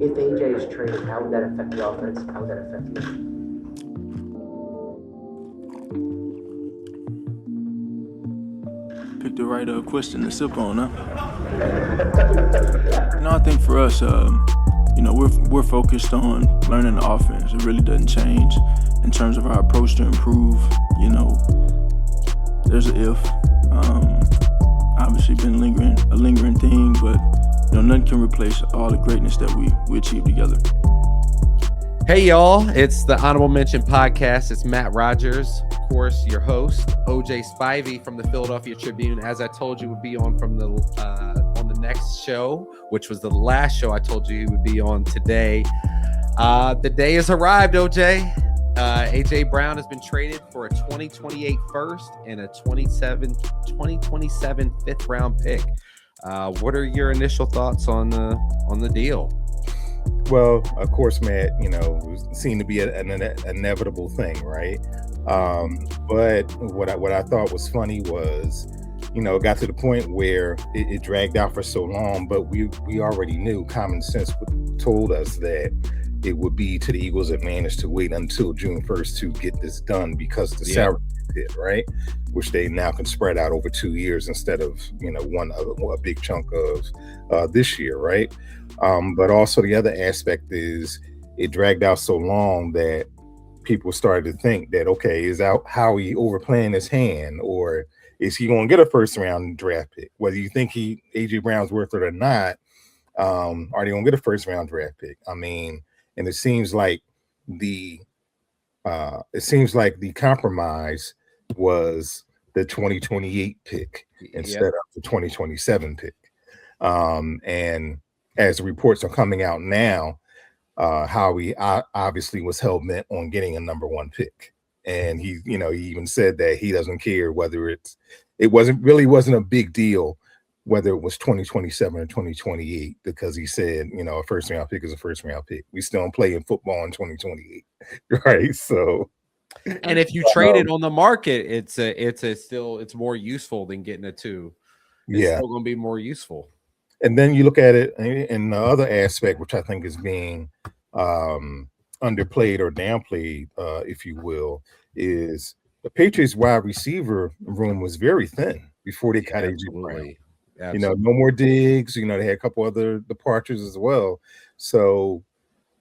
If AJ is traded, how would that affect the offense? How would that affect you? Pick the right question to sip on, huh? I think for us, we're focused on learning the offense. It really doesn't change in terms of our approach to improve. There's an if. Obviously been a lingering thing, but nothing can replace all the greatness that we achieved together. Hey y'all, it's the Honorable Mention Podcast. It's Matt Rogers, of course, your host, OJ Spivey from the Philadelphia Tribune. As I told you, would be on from the on the next show, which was the last show I told you he would be on today. The day has arrived, OJ. AJ Brown has been traded for a 2028 first and a 2027 fifth round pick. What are your initial thoughts on the deal? Well, of course, Matt, it seemed to be an inevitable thing, right? But what I thought was funny was, it got to the point where it dragged out for so long, but we already knew, common sense told us that it would be to the Eagles' advantage to wait until June 1st to get this done because the salary hit, right? Which they now can spread out over 2 years instead of, a big chunk of this year, right? But also the other aspect is it dragged out so long that people started to think that, okay, is out Howie overplaying his hand, or is he going to get a first round draft pick? Whether you think AJ Brown's worth it or not, are they going to get a first round draft pick? I mean, and it seems like the compromise was the 2028 pick instead of the 2027 pick. And as the reports are coming out now, Howie obviously was hell bent on getting a number one pick, and he even said that he doesn't care whether it wasn't a big deal whether it was 2027 or 2028, because he said, a first round pick is a first round pick. We still don't play in football in 2028, right? So, and if you trade it on the market, it's more useful than getting a two. It's still going to be more useful. And then you look at it in the other aspect, which I think is being underplayed or downplayed, if you will, is the Patriots wide receiver room was very thin before they got AJ Brown. Absolutely. No more Diggs. They had a couple other departures as well. So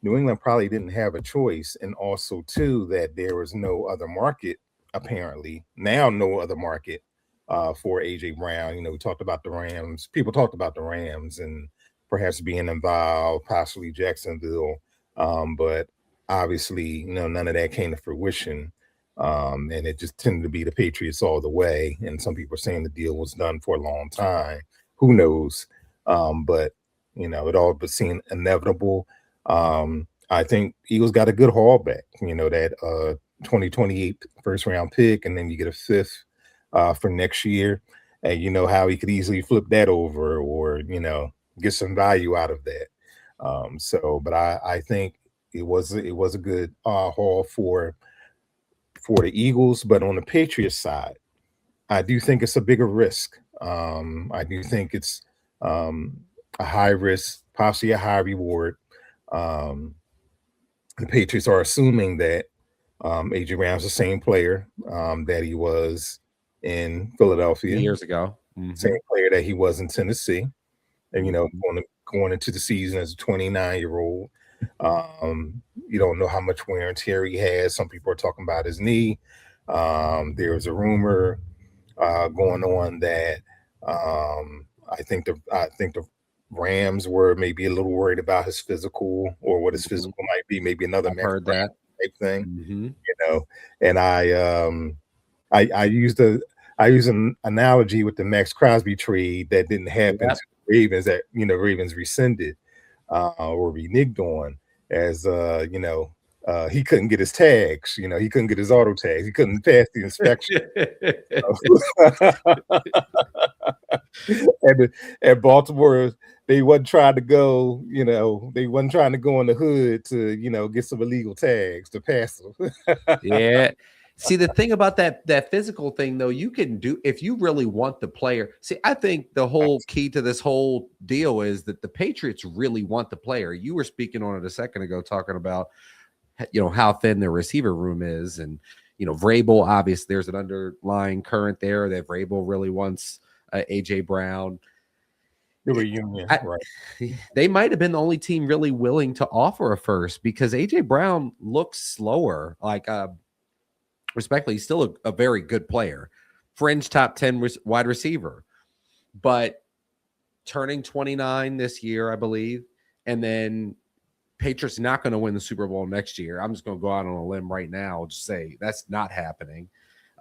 New England probably didn't have a choice. And also, too, that there was no other market, apparently. Now, no other market for AJ Brown. We talked about the Rams. People talked about the Rams and perhaps being involved, possibly Jacksonville. But obviously, none of that came to fruition. And it just tended to be the Patriots all the way. And some people are saying the deal was done for a long time. Who knows? But, it all but seemed inevitable. I think Eagles got a good haul back, that 2028 first round pick, and then you get a fifth for next year. And how he could easily flip that over or, get some value out of that. But I think it was a good haul for the Eagles. But on the Patriots side, I do think it's a bigger risk. I do think it's a high risk, possibly a high reward. The Patriots are assuming that AJ Brown's the same player that he was in Philadelphia years ago. Same player that he was in Tennessee, and going into the season as a 29-year-old. You don't know how much wear and tear he has. Some people are talking about his knee. There's a rumor going on that I think the Rams were maybe a little worried about his physical or what his physical might be. Maybe another heard that type thing. And I used an analogy with the Max Crosby trade that didn't happen to the Ravens, that Ravens rescinded or reneged on, as he couldn't get his tags, he couldn't get his auto tags, he couldn't pass the inspection. And at Baltimore, they wasn't trying to go, they wasn't trying to go in the hood to, get some illegal tags to pass them. See, the thing about that physical thing, though, you can do if you really want the player. See, I think the whole key to this whole deal is that the Patriots really want the player. You were speaking on it a second ago, talking about how thin the receiver room is, and Vrabel. Obviously, there's an underlying current there that Vrabel really wants AJ Brown. The reunion, right? They might have been the only team really willing to offer a first because AJ Brown looks slower. Like, respectfully, he's still a very good player, fringe top 10 wide receiver, but turning 29 this year, I believe, and then Patriots not going to win the Super Bowl next year. I'm just going to go out on a limb right now and just say that's not happening.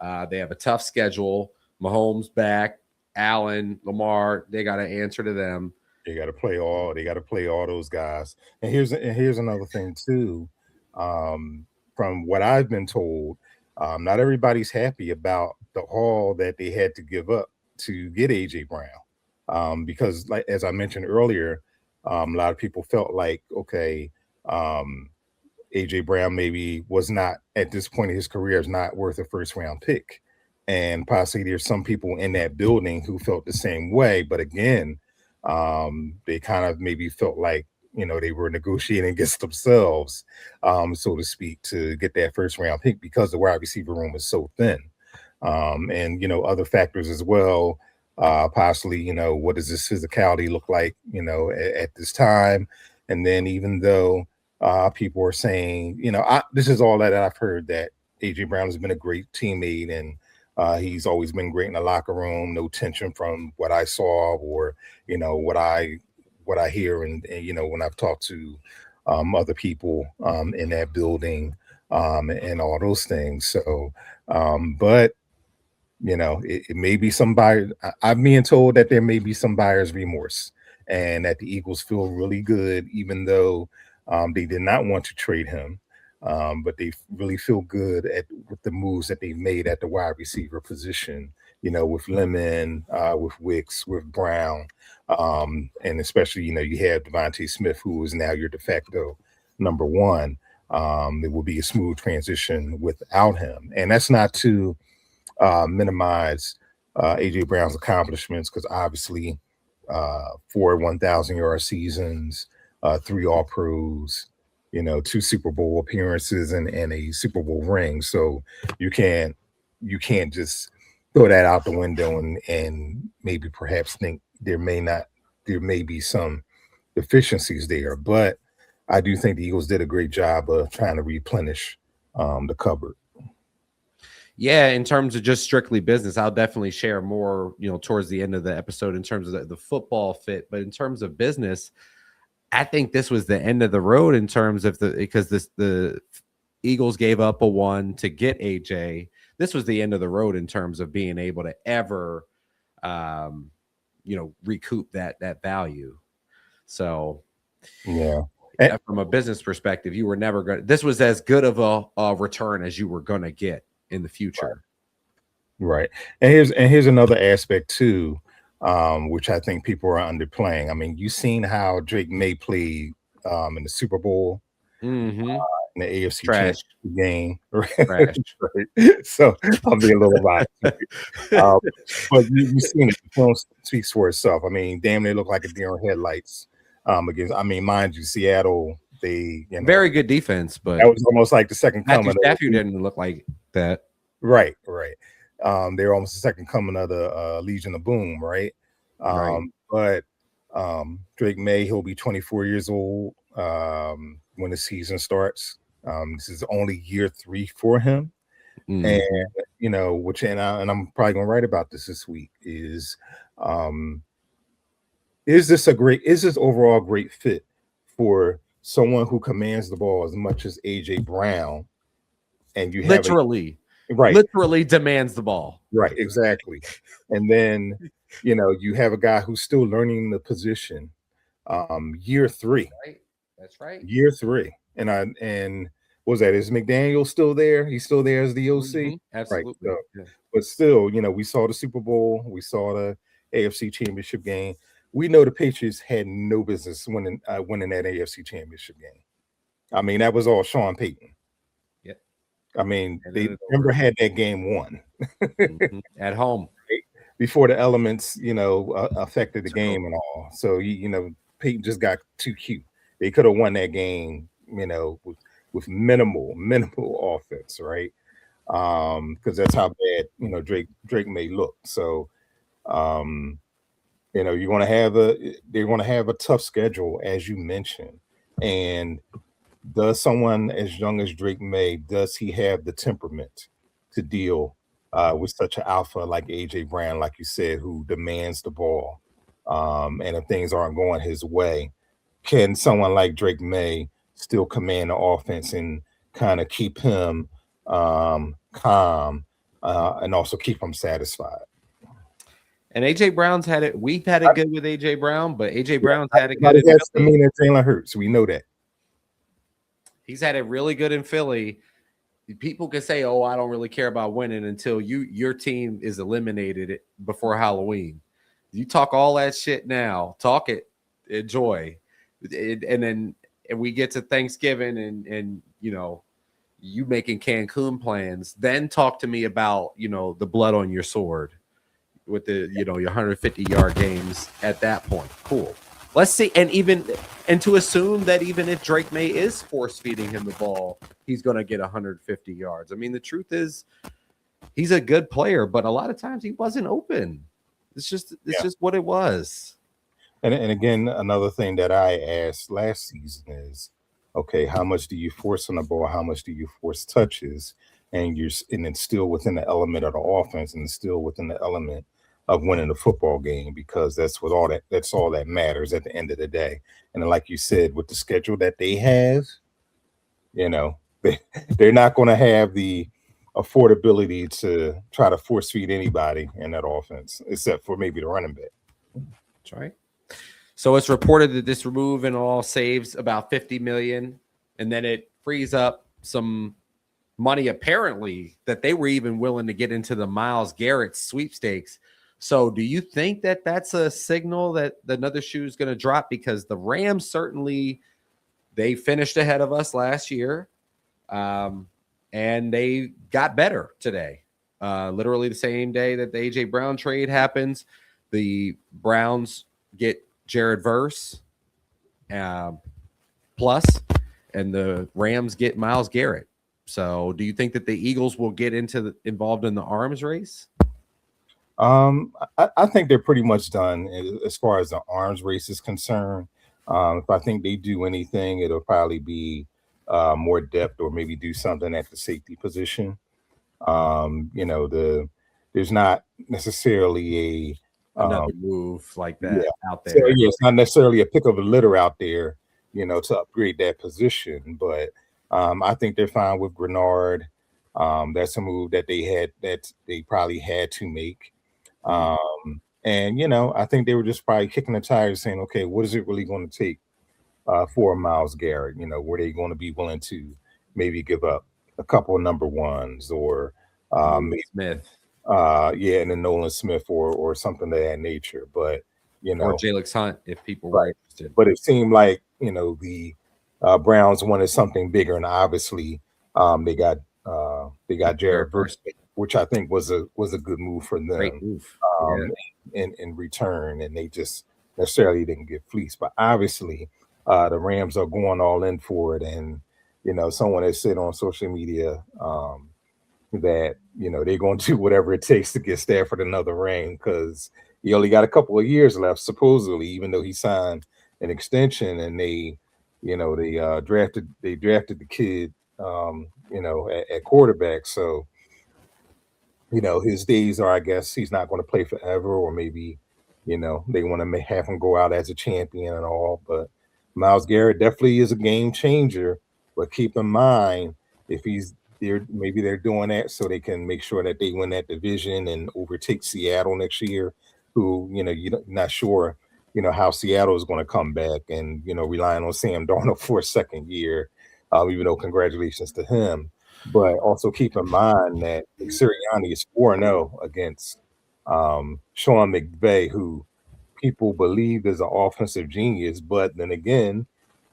They have a tough schedule. Mahomes back. Allen, Lamar, they got to answer to them. They got to play all those guys. And here's another thing too. From what I've been told, not everybody's happy about the haul that they had to give up to get AJ Brown. Because like as I mentioned earlier, a lot of people felt like, okay, AJ Brown maybe was not at this point in his career is not worth a first round pick. And possibly there's some people in that building who felt the same way. But again, they kind of maybe felt like, they were negotiating against themselves, so to speak, to get that first round pick because the wide receiver room is so thin. And, other factors as well, possibly, what does this physicality look like, at this time? And then even though people are saying, this is all that I've heard, that AJ Brown has been a great teammate and he's always been great in the locker room, no tension from what I saw or, what I hear and when I've talked to other people in that building and all those things. So, but, it may be some buyer. I'm being told that there may be some buyer's remorse and that the Eagles feel really good, even though they did not want to trade him. But they really feel good with the moves that they've made at the wide receiver position, with Lemon, with Wicks, with Brown, and especially, you have Devontae Smith, who is now your de facto number one. It will be a smooth transition without him. And that's not to minimize AJ Brown's accomplishments, because obviously 4 1,000-yard seasons, 3 All-Pros, 2 Super Bowl appearances and a Super Bowl ring. So you can't just throw that out the window and maybe perhaps think there may be some deficiencies there. But I do think the Eagles did a great job of trying to replenish the cupboard. Yeah, in terms of just strictly business, I'll definitely share more, towards the end of the episode in terms of the football fit. But in terms of business, I think this was the end of the road in terms of because the Eagles gave up a 1 to get AJ. This was the end of the road in terms of being able to ever, recoup that value. So, yeah, from a business perspective, you were never going. This was as good of a return as you were going to get in the future. Right. And here's another aspect too. Which I think people are underplaying. I mean, you've seen how Drake May played in the Super Bowl, in the AFC Championship game. Right? Right. So I'm being a little biased. But you've seen it. The film speaks for itself. I mean, damn, they look like a deer in headlights. Mind you, Seattle, they very good defense, but that was almost like the second coming. Matthew didn't look like that. Right. They're almost the second coming of the Legion of Boom, right? But Drake May, he'll be 24 years old when the season starts. This is only year 3 for him. And I'm probably gonna write about this week, is this overall great fit for someone who commands the ball as much as AJ Brown, and you have literally demands the ball. Right, exactly. And then, you have a guy who's still learning the position. Year 3. Right. That's right. Year 3. And what was that? Is McDaniel still there? He's still there as the OC? Absolutely. Right. So, but still, we saw the Super Bowl, we saw the AFC Championship game. We know the Patriots had no business winning that AFC Championship game. I mean, that was all Sean Payton. I mean, And they then Denver had that game won at home. before the elements, affected the game and all. So Peyton just got too cute. They could have won that game, with minimal offense, right? Because that's how bad Drake may look. So they're going to have a tough schedule, as you mentioned. And does someone as young as Drake May, does he have the temperament to deal with such an alpha like AJ Brown, like you said, who demands the ball? And if things aren't going his way, can someone like Drake May still command the offense and kind of keep him calm and also keep him satisfied? And AJ Brown's had it. We've had it good with AJ Brown, but AJ Brown's had it good. But that's the mean Jalen Hurts. We know that. He's had it really good in Philly. People can say, "Oh, I don't really care about winning," until your team is eliminated before Halloween. You talk all that shit now. Talk it, enjoy, and then we get to Thanksgiving, and you making Cancun plans. Then talk to me about the blood on your sword with the your 150-yard games at that point. Cool. Let's see. And to assume that even if Drake May is force feeding him the ball, he's going to get 150 yards. I mean, the truth is he's a good player, but a lot of times he wasn't open. It's just what it was. And again, another thing that I asked last season is, okay, how much do you force on the ball? How much do you force touches? And it's still within the element of the offense, and it's still within the element of winning the football game, because that's all that matters at the end of the day. And then, like you said, with the schedule that they have, they're not going to have the affordability to try to force feed anybody in that offense, except for maybe the running back. That's right. So it's reported that this remove and all saves about $50 million, and then it frees up some money apparently that they were even willing to get into the Myles Garrett sweepstakes. So do you think that that's a signal that another shoe is going to drop? Because the Rams certainly, they finished ahead of us last year, and they got better today. Literally the same day that the A.J. Brown trade happens, the Browns get Jared Verse plus, and the Rams get Myles Garrett. So do you think that the Eagles will get involved in the arms race? I think they're pretty much done as far as the arms race is concerned. If I think they do anything, it'll probably be more depth, or maybe do something at the safety position. There's not necessarily another move like that out there. So, it's not necessarily a pick of a litter out there, to upgrade that position. But I think they're fine with Grenard. That's a move that they probably had to make. And I think they were just probably kicking the tires, saying, okay, what is it really going to take for Myles Garrett? Were they going to be willing to maybe give up a couple of number ones, or Smith, and then Nolan Smith, or something of that nature? But or Jalen Hunt, if people were interested. But it seemed like the Browns wanted something bigger, and obviously they got Jared Verse, which I think was a good move for them. Great move. In return, and they just necessarily didn't get fleeced. But obviously, the Rams are going all in for it. And someone has said on social media that they're going to do whatever it takes to get Stafford another ring, because he only got a couple of years left, supposedly, even though he signed an extension, and they drafted the kid at quarterback. So his days are, I guess he's not going to play forever, or maybe they want to have him go out as a champion and all. But Myles Garrett definitely is a game changer. But keep in mind, if maybe they're doing that so they can make sure that they win that division and overtake Seattle next year, who you're not sure how Seattle is going to come back, and relying on Sam Darnold for a second year, even though congratulations to him. But also keep in mind that Sirianni is 4-0 against Sean McVay, who people believe is an offensive genius. But then again,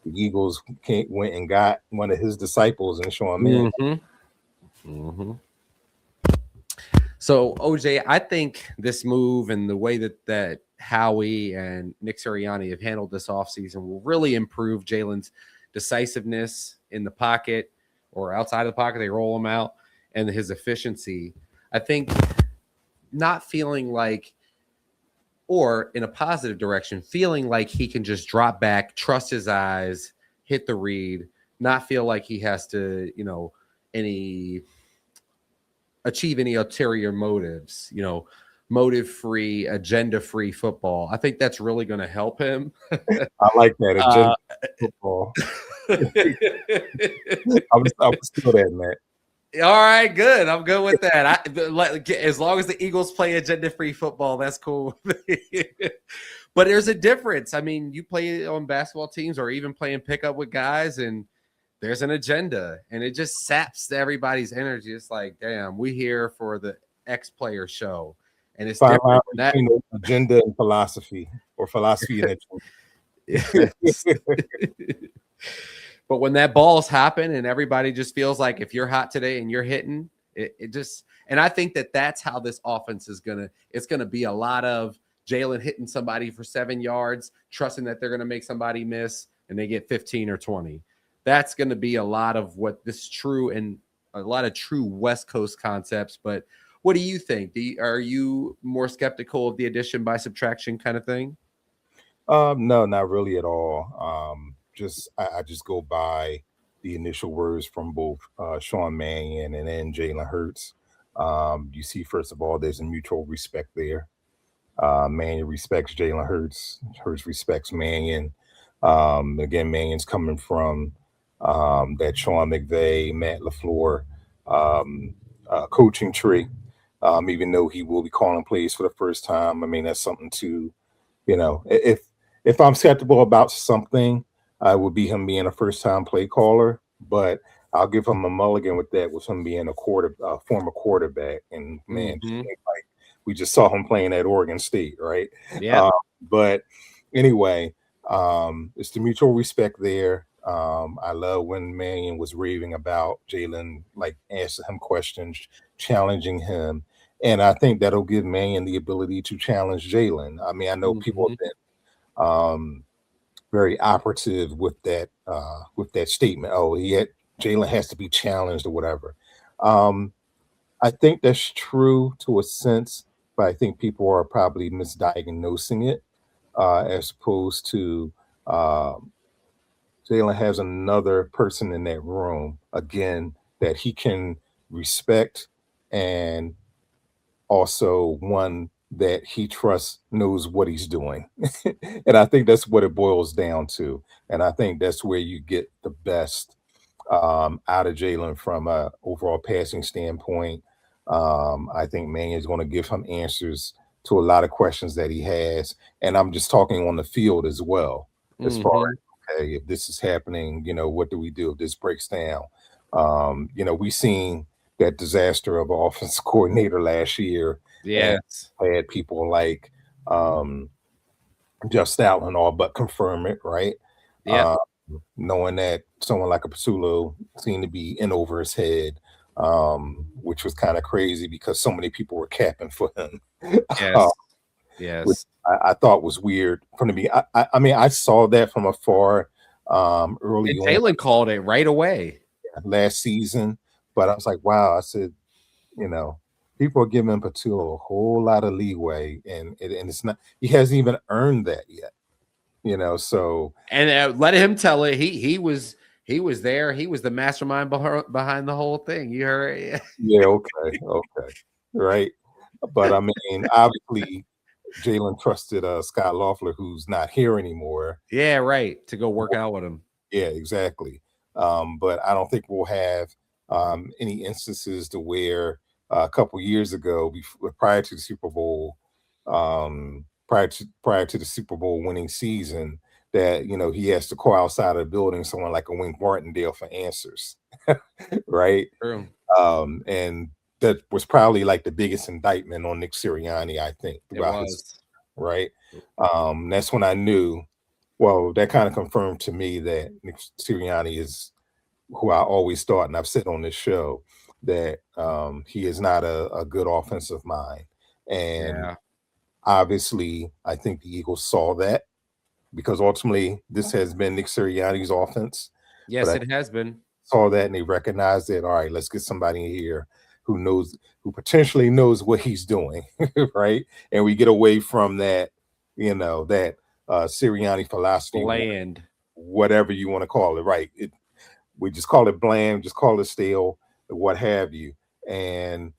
the Eagles went and got one of his disciples in Sean Mannion. Mm-hmm. So, OJ, I think this move and the way that Howie and Nick Sirianni have handled this offseason will really improve Jalen's decisiveness in the pocket or outside of the pocket. They roll him out, and his efficiency. I think not feeling like, or in a positive direction, feeling like he can just drop back, trust his eyes, hit the read, not feel like he has to, achieve any ulterior motives, motive free, agenda free football. I think that's really going to help him. I like that agenda football. I was still that, man. All right, good. I'm good with that. As long as the Eagles play agenda-free football, that's cool. But there's a difference. I mean, you play on basketball teams or even playing pickup with guys, and there's an agenda, and it just saps everybody's energy. It's like, damn, we here for the X player show, and it's different. That agenda and philosophy, or philosophy and agenda. But when that ball's happen and everybody just feels like if you're hot today and you're hitting, it just, and I think that's how this offense is it's gonna be a lot of Jalen hitting somebody for 7 yards, trusting that they're gonna make somebody miss and they get 15 or 20. That's gonna be a lot of what this true and a lot of true West Coast concepts. But what do you think? Are you more skeptical of the addition by subtraction kind of thing? No, not really at all. I just go by the initial words from both Sean Mannion and then Jalen Hurts. You see, first of all, there's a mutual respect there. Mannion respects Jalen Hurts. Hurts respects Mannion. Again, Mannion's coming from that Sean McVay, Matt LaFleur coaching tree. Even though he will be calling plays for the first time, I mean, that's something to, if I'm skeptical about something, I would be him being a first-time play caller, but I'll give him a mulligan with that, with him being a former quarterback. And man, like we just saw him playing at Oregon State, right? Yeah. But anyway, it's the mutual respect there. I love when Mannion was raving about Jalen, like asking him questions, challenging him. And I think that'll give Mannion the ability to challenge Jalen. I mean, I know people have been very operative with that statement. Oh, Jalen has to be challenged or whatever. I think that's true to a sense, but I think people are probably misdiagnosing it as opposed to Jalen has another person in that room again that he can respect, and also one that he trusts knows what he's doing. And I think that's what it boils down to. And I think that's where you get the best out of Jalen from a overall passing standpoint. I think Mannion is going to give him answers to a lot of questions that he has. And I'm just talking on the field as well, as far as, okay, if this is happening, what do we do if this breaks down? We've seen that disaster of offensive coordinator last year. Yes. And had people like Jeff Stoutland all but confirm it, right? Yeah. Knowing that someone like a Pasulo seemed to be in over his head, which was kind of crazy because so many people were capping for him. Yes. Yes. Which I thought was weird from the beginning. I mean, I saw that from afar early and on. Jalen called it right away last season, but I was like, wow, I said, people are giving Patulo a whole lot of leeway, and it's not, he hasn't even earned that yet, so. And let him tell it. He was there. He was the mastermind behind the whole thing. You heard? Yeah, okay, right. But I mean, obviously, Jalen trusted Scott Loeffler, who's not here anymore. Yeah, right. To go work out with him. Yeah, exactly. But I don't think we'll have any instances to where a couple years ago, prior to the Super Bowl, prior to the Super Bowl winning season, that he has to call outside of the building someone like a Wink Martindale for answers, right? True. And that was probably like the biggest indictment on Nick Sirianni, I think. It was. Right. That's when I knew. Well, that kind of confirmed to me that Nick Sirianni is who I always thought, and I've said on this show, that he is not a good offensive mind. And Yeah. obviously, I think the Eagles saw that because ultimately this has been Nick Sirianni's offense. Yes, But it has been. saw that and they recognized that, all right, let's get somebody in here who potentially knows what he's doing, right? And we get away from that, that Sirianni philosophy, Bland. whatever you want to call it, right? We just call it bland, just call it stale, what have you. And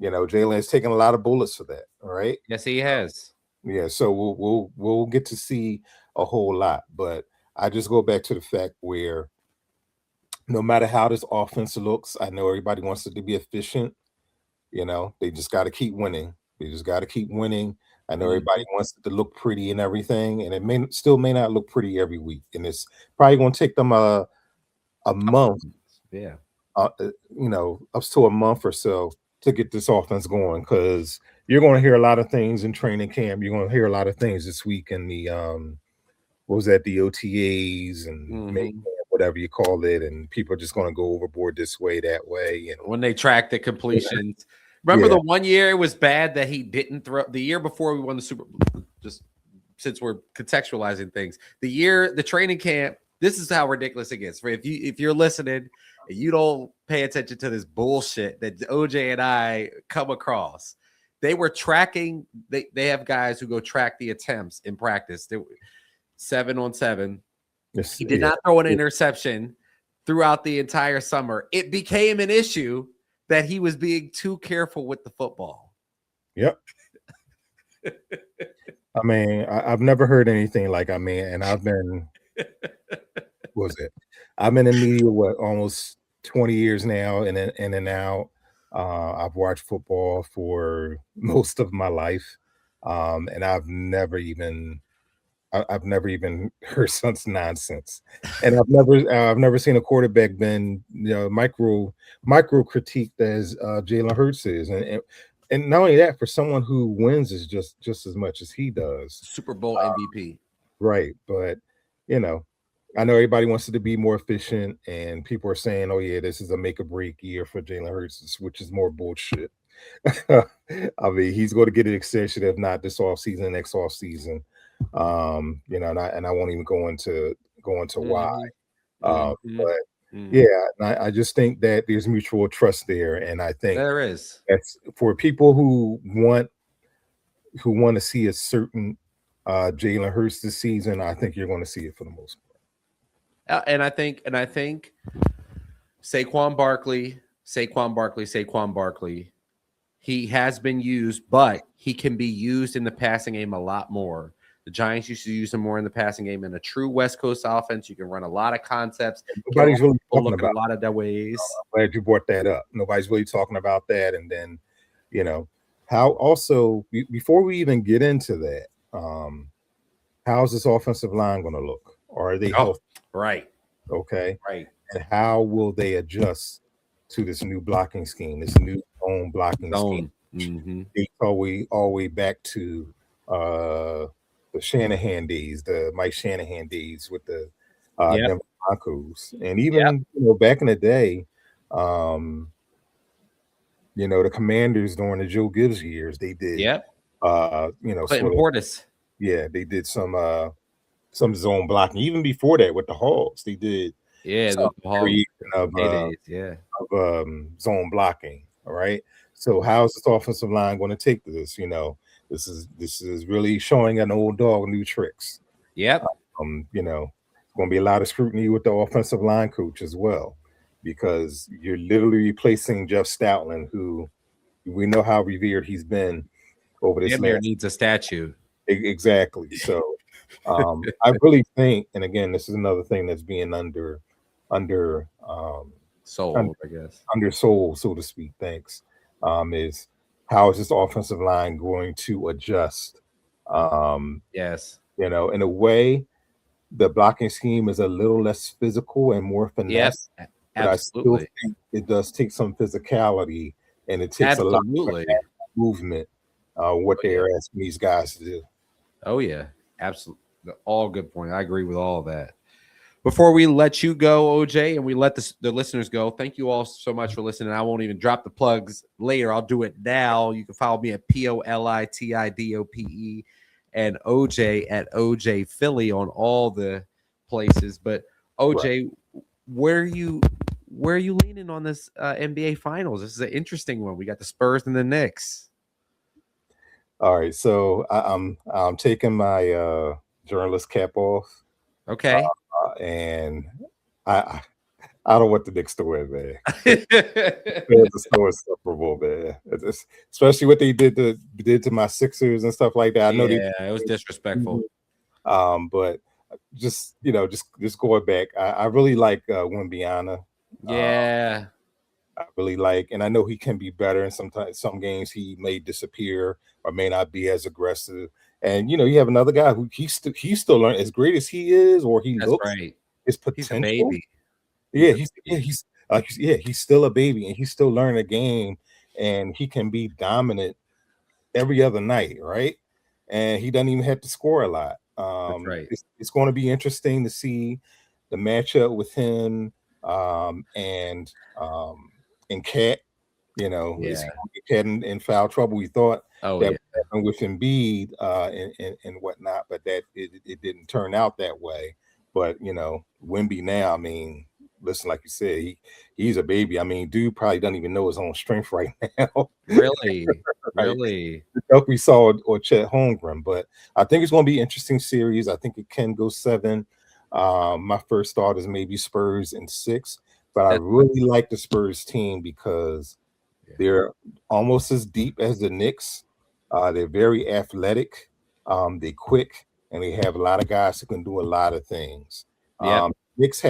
Jalen's taking a lot of bullets for that, all right? Yes, he has. Yeah, so we'll get to see a whole lot, but I just go back to the fact where no matter how this offense looks, I know everybody wants it to be efficient. They just got to keep winning. They just got to keep winning. I know everybody wants it to look pretty and everything, and it may not look pretty every week. And it's probably going to take them a month, Yeah. up to a month or so to get this offense going, because you're going to hear a lot of things in training camp. You're going to hear a lot of things this week in the what was that, the OTAs and whatever you call it, and people are just going to go overboard this way, that way. And when they track the completions, remember the one year it was bad that he didn't throw. The year before we won the Super Bowl, just since we're contextualizing things, the training camp. This is how ridiculous it gets. If you're listening and you don't pay attention to this bullshit that OJ and I come across, they were tracking. They have guys who go track the attempts in practice. 7-on-7. He did not throw an interception throughout the entire summer. It became an issue that he was being too careful with the football. Yep. I mean, I've never heard anything like, and I've been, I've been in media, almost 20 years now, in and out. I've watched football for most of my life. And I've never even heard such nonsense, and I've never seen a quarterback been micro critiqued as Jalen Hurts is, and not only that, for someone who wins is just as much as he does, Super Bowl MVP, right? But I know everybody wants it to be more efficient, and people are saying, "Oh yeah, this is a make or break year for Jalen Hurts," which is more bullshit. I mean, he's going to get an extension, if not this offseason, next offseason. And I won't even go into why. But yeah, I just think that there's mutual trust there, and I think there is. That's for people who want to see a certain Jalen Hurts this season. I think you're going to see it for the most part. And I think Saquon Barkley. He has been used, but he can be used in the passing game a lot more. The Giants used to use him more in the passing game. In a true West Coast offense, you can run a lot of concepts. Nobody's really talking about a lot of their ways. I'm glad you brought that up. Nobody's really talking about that. And then, how also, before we even get into that, how's this offensive line going to look? Are they healthy? Right. Okay. Right. And how will they adjust to this new blocking scheme, this new zone blocking scheme? It's all the way back to the Shanahan days, the Mike Shanahan days with the Denver Broncos, and even back in the day, the Commanders during the Joe Gibbs years, they did. Portis. Yeah, they did some zone blocking. Even before that, with the Hogs, they did. The Hogs of zone blocking. All right. So how's this offensive line going to take this? This is really showing an old dog new tricks. Yep. Going to be a lot of scrutiny with the offensive line coach as well, because you're literally replacing Jeff Stoutland, who we know how revered he's been over this. Damn needs a statue. Exactly. So I really think, and again, this is another thing that's being undersold, I guess. Undersold, so to speak. Thanks. Is how is this offensive line going to adjust? Yes. In a way, the blocking scheme is a little less physical and more finesse. Yes, but I still think it does take some physicality, and it takes a lot of movement. What they're asking these guys to do. Oh yeah, absolutely. All good point. I agree with all of that. Before we let you go, OJ, and we let the listeners go, thank you all so much for listening. I won't even drop the plugs later. I'll do it now. You can follow me at POLITIDOPE and OJ at OJ Philly on all the places. But OJ, where are you leaning on this NBA Finals? This is an interesting one. We got the Spurs and the Knicks. All right, so I'm taking my journalist cap off. Okay. And I don't want the Knicks to win, man. It's so insufferable, man. It's, especially what they did to my Sixers and stuff like that. I know it was disrespectful. But just going back, I really like Wembyana. Yeah. I really like, and I know he can be better. And sometimes some games he may disappear or may not be as aggressive. And you have another guy who he's still learning. As great as he is, or he looks, right. His potential. He's a baby. He's still a baby, and he's still learning the game, and he can be dominant every other night, right? And he doesn't even have to score a lot. That's right. It's going to be interesting to see the matchup with him and Cat. Is he going to get in foul trouble? We thought that happened with Embiid and whatnot, but that it didn't turn out that way. But Wemby now, I mean, listen, like you said, he's a baby. I mean, dude probably doesn't even know his own strength right now. Really, right? Really. We saw or Chet Holmgren, but I think it's going to be an interesting series. I think it can go 7. My first thought is maybe Spurs in 6, but I really like the Spurs team because they're almost as deep as the Knicks. They're very athletic. They're quick, and they have a lot of guys who can do a lot of things. Knicks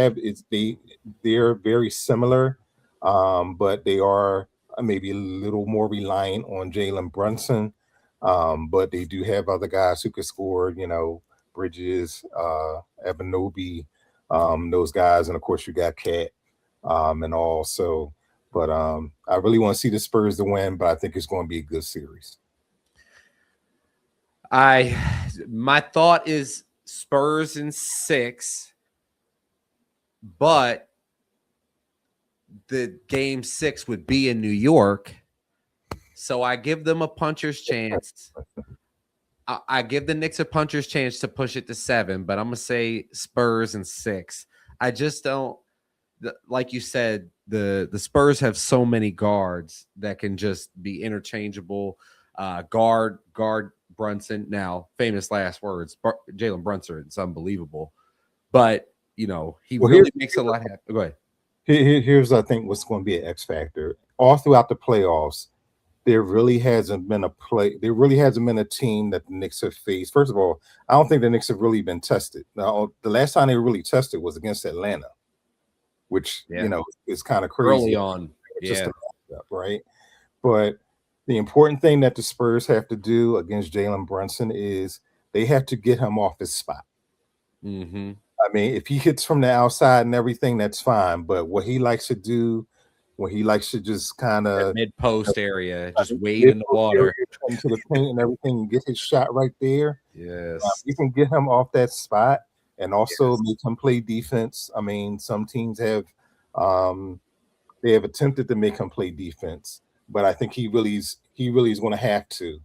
they're very similar, but they are maybe a little more reliant on Jalen Brunson. But they do have other guys who could score. Bridges, Ebanobi, those guys, and of course you got Cat, and all. So, but I really want to see the Spurs to win, but I think it's going to be a good series. My thought is Spurs in 6, but the game 6 would be in New York, so I give them a puncher's chance. I give the Knicks a puncher's chance to push it to 7, but I'm gonna say Spurs in 6. I just don't, like you said, the Spurs have so many guards that can just be interchangeable. Guard Brunson. Now, famous last words, Jalen Brunson. It's unbelievable, but he really makes a lot happen. Go ahead. Here's I think what's going to be an X factor all throughout the playoffs. There really hasn't been a team that the Knicks have faced. First of all, I don't think the Knicks have really been tested. Now, the last time they were really tested was against Atlanta, which is kind of crazy. Early on, just right. But the important thing that the Spurs have to do against Jalen Brunson is they have to get him off his spot. Mm-hmm. I mean, if he hits from the outside and everything, that's fine. But what he likes to do, when he likes to just kind of mid-post area, just wade in the water into the paint and everything, and get his shot right there. Yes, you can get him off that spot and also make him play defense. I mean, some teams have they have attempted to make him play defense, but I think he really is going to have to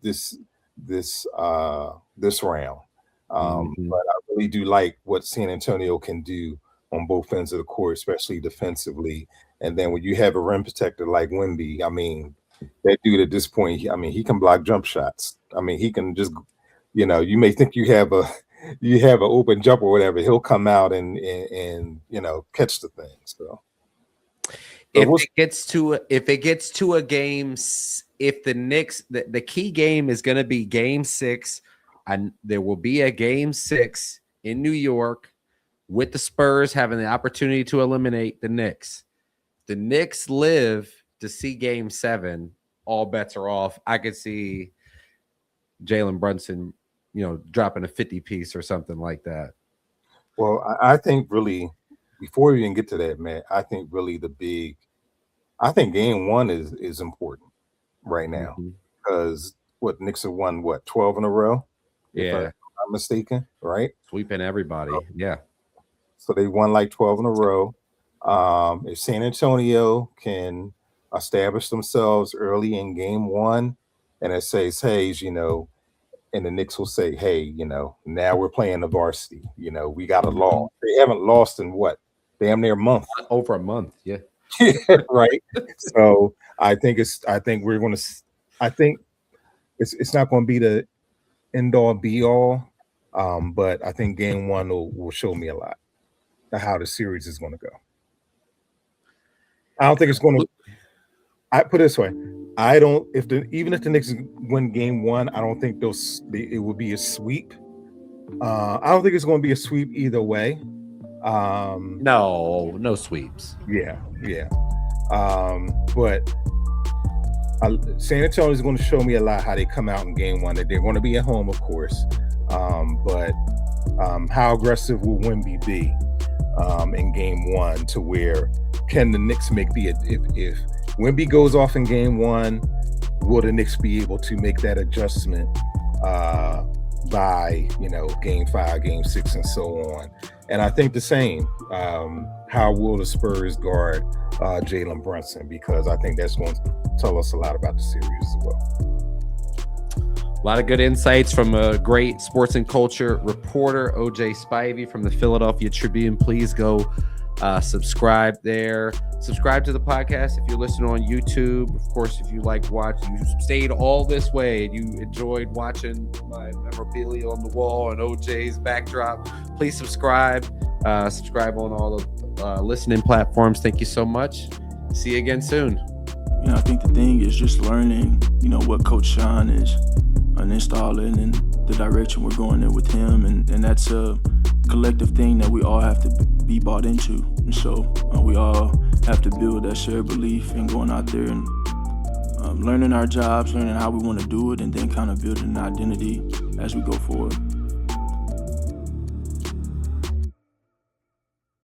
this round. But I really do like what San Antonio can do on both ends of the court, especially defensively. And then when you have a rim protector like Wemby, I mean, that dude at this point, he can block jump shots. I mean, he can just, you may think you have an open jump or whatever. He'll come out and catch the thing. So if it gets to a game, if the Knicks, the key game is going to be game 6, and there will be a game 6 in New York with the Spurs having the opportunity to eliminate the Knicks. The Knicks live to see game 7. All bets are off. I could see Jalen Brunson, dropping a 50 piece or something like that. Well, I think really, before we even get to that, Matt, I think really I think game 1 is important right now because Knicks have won 12 in a row? Yeah, if I'm not mistaken, right? Sweeping everybody. Yeah. So they won like 12 in a row. If San Antonio can establish themselves early in game one, and it says, hey, and the Knicks will say, hey, now we're playing the varsity. We got a law. They haven't lost in what? Damn near a month. Over a month, yeah. Right. So I think it's not going to be the end all be all. But I think game one will show me a lot of how the series is going to go. I don't think it's going to. I put it this way: even if the Knicks win game one, I don't think it will be a sweep. I don't think it's going to be a sweep either way. No sweeps. Yeah. But San Antonio is going to show me a lot how they come out in game one. That they're going to be at home, of course. But how aggressive will Wemby be in game one? To where can the Knicks if Wemby goes off in game one, will the Knicks be able to make that adjustment by game 5, game 6, and so on? And I think the same. How will the Spurs guard Jalen Brunson? Because I think that's going to tell us a lot about the series as well. A lot of good insights from a great sports and culture reporter, OJ Spivey from the Philadelphia Tribune. Please go subscribe there. Subscribe to the podcast if you're listening on YouTube. Of course, if you like watching, you stayed all this way and you enjoyed watching my memorabilia on the wall and OJ's backdrop, please subscribe. Subscribe on all the listening platforms. Thank you so much. See you again soon. I think the thing is just learning, what Coach Sean is installing and the direction we're going in with him. And that's a collective thing that we all have to be bought into. And so we all have to build that shared belief and going out there and learning our jobs, learning how we want to do it, and then kind of building an identity as we go forward.